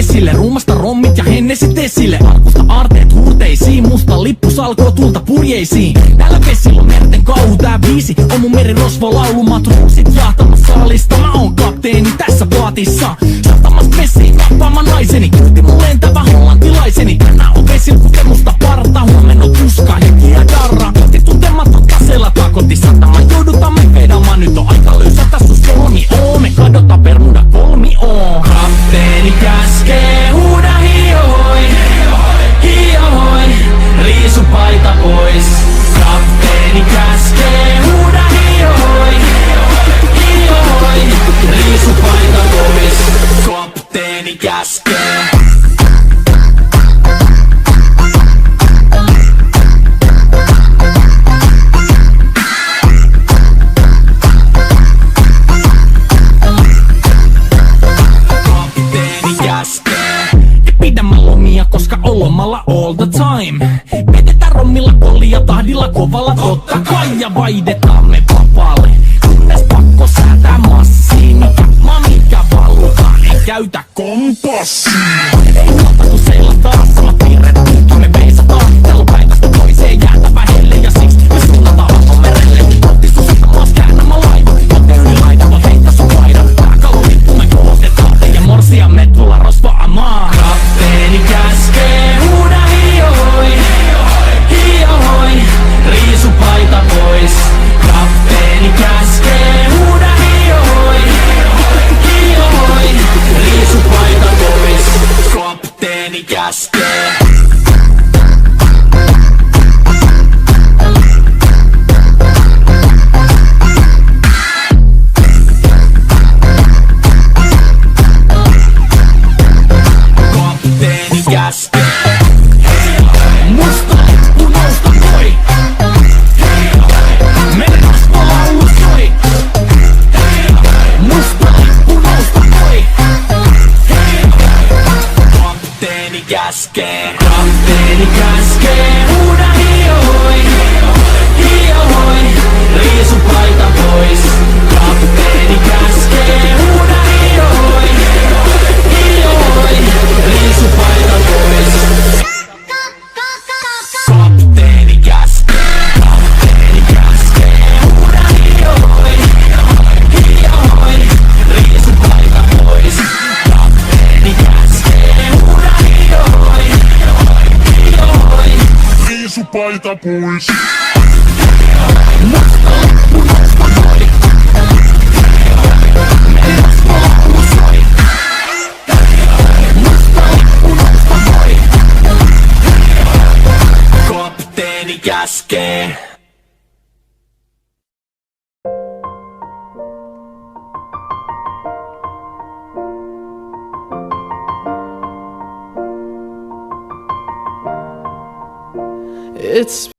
vesille, ruumasta rommit ja hennesit esille. Arkusta aarteet huurteisiin, musta lippu salkoo tulta purjeisiin. Täällä vesillä on merten kauhu, tää biisi on mun merirosvo laulu. Matruusit jahtamassa saalista, mä oon kapteeni tässä paatissa. Satamasta vesiin nappaamaan naiseni, kylti mun lentävä hollantilaiseni. Tänään on vesillä kokemusta parta, huomenna on tuska, henki ja darra. Kohti tuntematon kaseella takoti satamaan, joudutamme vedamaan. Nyt on aika löysätä sus kolmioon, me kadota Bermuda kolmioon. Kapteeni käskee, huuda hiohoi, hiohoi, riisu paita pois. Kapteeni käskee, huuda hiohoi, hiohoi, riisu paita pois. Kapteeni käskee. Koska on lomalla all the time. Vedetään rommilla kollia tahdilla kovalla totta kai. Ja vaihdetaan me vapaalle, kunnes pakko säätää massiin. Mikä valutaan, ei käytä kompassia. Ei muuta kun seilataan, samat piirret me veisataan. Telupäivästä toiseen jäätävä helle ja siksi me suunnataan atomerelle. Kohti sun satamas käännämä laiva, jote yli laita voi heittää sun paidan. Pääkalolippu me kootetaan, teidän morsiamme tulla rosvaamaan. Kapteeni käskee, huuda hiohoi, hiohoi, riisu paita pois. Kapteeni käskee, huuda hiohoi, hiohoi, riisu paita pois. Kapteeni käskee. Kapteeni käskee, huuda hiohoi, hiohoi, riisu paita pois. Kapteeni käskee, huuda hiohoi, hiohoi, riisu paita pois. Kapteeni käskee, huuda hiohoi, hiohoi, riisu paita pois. Kapteeni käskee, huuda hiohoi, hiohoi, riisu paita pois. Kapteeni käskee. It's